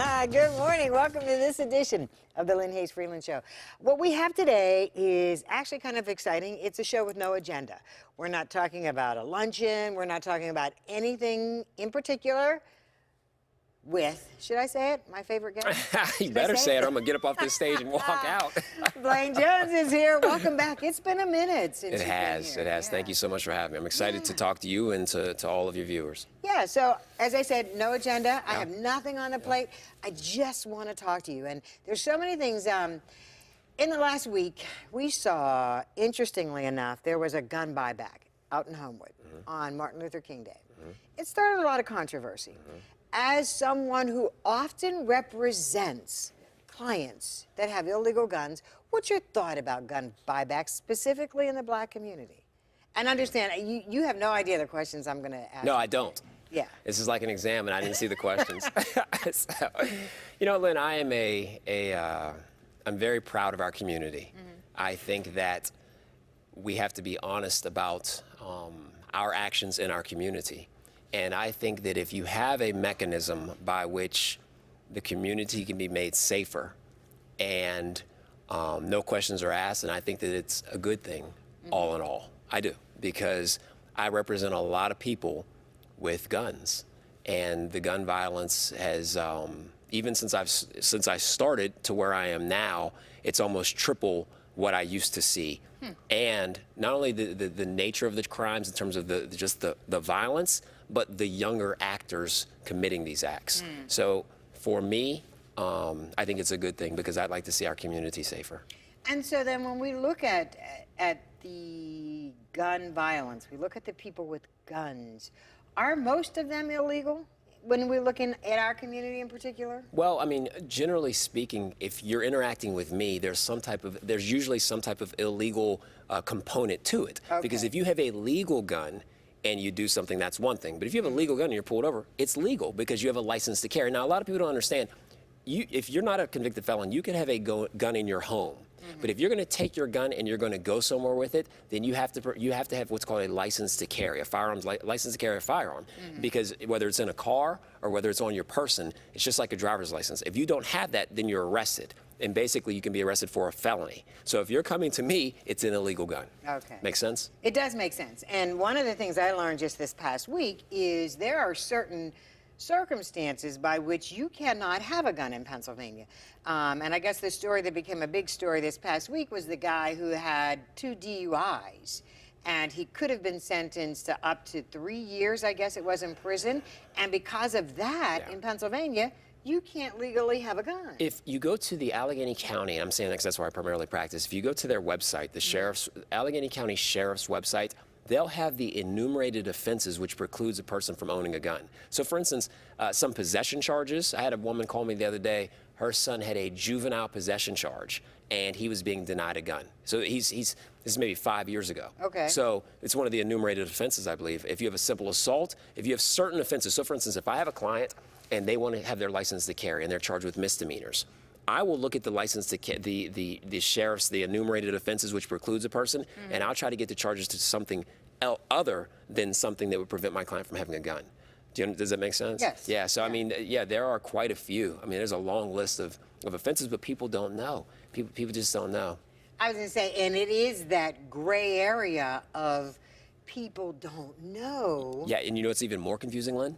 Good morning. Welcome to this edition of the Lynn Hayes Freeland Show. What we have today is actually kind of exciting. It's a show with no agenda. We're not talking about a luncheon. We're not talking about anything in particular with, should I say it, my favorite guest? You better say it or I'm going to get up off this stage and walk out. Blaine Jones is here. Welcome back. It's been a minute since It has. Yeah. Thank you so much for having me. I'm excited to talk to you and to all of your viewers. Yeah, so as I said, no agenda. I have nothing on the plate. I just want to talk to you. And there's so many things. In the last week, we saw, interestingly enough, there was a gun buyback out in Homewood on Martin Luther King Day. It started a lot of controversy. As someone who often represents clients that have illegal guns, what's your thought about gun buybacks, specifically in the black community? And understand, you have no idea the questions I'm going to ask. No, I don't. Yeah. This is like an exam, and I didn't see the questions. So, you know, Lynn, I am I'm very proud of our community. I think that we have to be honest about our actions in our community. And I think that if you have a mechanism by which the community can be made safer and no questions are asked, and I think that it's a good thing, all in all. I do, because I represent a lot of people with guns. And the gun violence has, even since I started to where I am now, it's almost triple what I used to see. And not only the nature of the crimes in terms of the violence, but the younger actors committing these acts. So for me, I think it's a good thing because I'd like to see our community safer. And so then when we look at the gun violence, we look at the people with guns, are most of them illegal? When we're looking at our community in particular? Well, I mean, generally speaking, if you're interacting with me, there's usually some type of illegal component to it. Okay. Because if you have a legal gun and you do something, that's one thing. But if you have a legal gun and you're pulled over, it's legal because you have a license to carry. Now, a lot of people don't understand. If you're not a convicted felon, you can have a gun in your home. But if you're going to take your gun and you're going to go somewhere with it, then you have to have what's called a license to carry, a firearms license to carry a firearm. Because whether it's in a car or whether it's on your person, it's just like a driver's license. If you don't have that, then you're arrested. And basically, you can be arrested for a felony. So if you're coming to me, it's an illegal gun. Okay. Make sense? It does make sense. And one of the things I learned just this past week is there are certain circumstances by which you cannot have a gun in Pennsylvania. And I guess the story that became a big story this past week was the guy who had 2 DUIs. And he could have been sentenced to up to 3 years, I guess it was, in prison. And because of that, in Pennsylvania, you can't legally have a gun. If you go to the Allegheny County, and I'm saying that because that's where I primarily practice, if you go to their website, the Allegheny County Sheriff's website, they'll have the enumerated offenses which precludes a person from owning a gun. So for instance, some possession charges. I had a woman call me the other day. Her son had a juvenile possession charge, and he was being denied a gun. So this is maybe 5 years ago. Okay. So it's one of the enumerated offenses, I believe. If you have a simple assault, if you have certain offenses. So for instance, if I have a client and they want to have their license to carry and they're charged with misdemeanors, I will look at the license to the sheriff's, the enumerated offenses which precludes a person, and I'll try to get the charges to something other than something that would prevent my client from having a gun. Does that make sense? Yes. Yeah, so I mean, there are quite a few. I mean, there's a long list of offenses, but people don't know. People just don't know. I was going to say, and it is that gray area of people don't know. Yeah, and you know what's even more confusing, Lynn?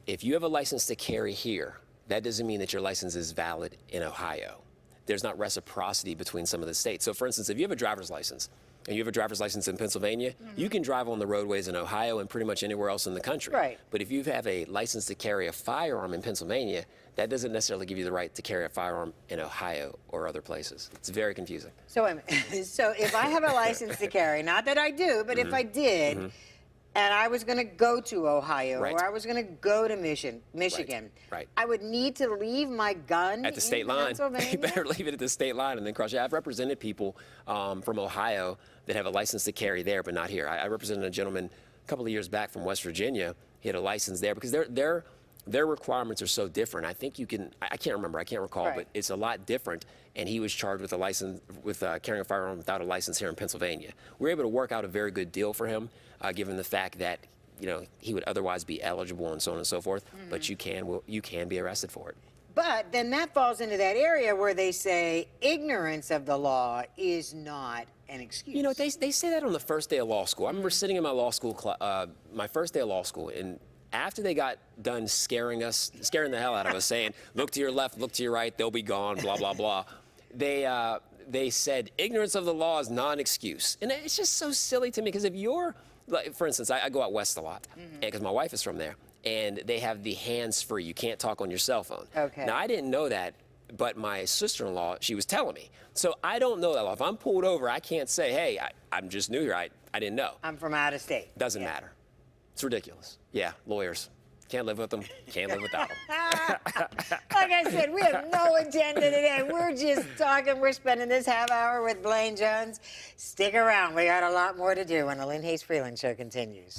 If you have a license to carry here, that doesn't mean that your license is valid in Ohio. There's not reciprocity between some of the states. So for instance, if you have a driver's license, and you have a driver's license in Pennsylvania, you can drive on the roadways in Ohio and pretty much anywhere else in the country. Right. But if you have a license to carry a firearm in Pennsylvania, that doesn't necessarily give you the right to carry a firearm in Ohio or other places. It's very confusing. So, so if I have a license to carry, not that I do, but if I did, and I was going to go to Ohio or I was going to go to Michigan, Right. I would need to leave my gun At the state line. You better leave it at the state line and then cross. Yeah, I've represented people from Ohio that have a license to carry there, but not here. I represented a gentleman a couple of years back from West Virginia. He had a license there because their requirements are so different. I think you can, I can't remember, I can't recall, but it's a lot different. And he was charged with a license, with carrying a firearm without a license here in Pennsylvania. We were able to work out a very good deal for him, given the fact that, you know, he would otherwise be eligible and so on and so forth. But you can be arrested for it. But then that falls into that area where they say ignorance of the law is not an excuse. You know, they say that on the first day of law school. I remember sitting in my law school, my first day of law school, and after they got done scaring the hell out of us, saying, look to your left, look to your right, they'll be gone, blah, blah, blah, they said ignorance of the law is not an excuse. And it's just so silly to me, because if you're, like, for instance, I go out west a lot, because my wife is from there, and they have the hands-free. You can't talk on your cell phone. Okay. Now, I didn't know that, but my sister-in-law, she was telling me. So I don't know that law. If I'm pulled over, I can't say, hey, I'm just new here. I didn't know. I'm from out of state. Doesn't matter. It's ridiculous. Yeah, lawyers. Can't live with them. Can't live without them. Like I said, we have no agenda today. We're just talking. We're spending this half hour with Blaine Jones. Stick around. We got a lot more to do when the Lynn Hayes Freeland Show continues.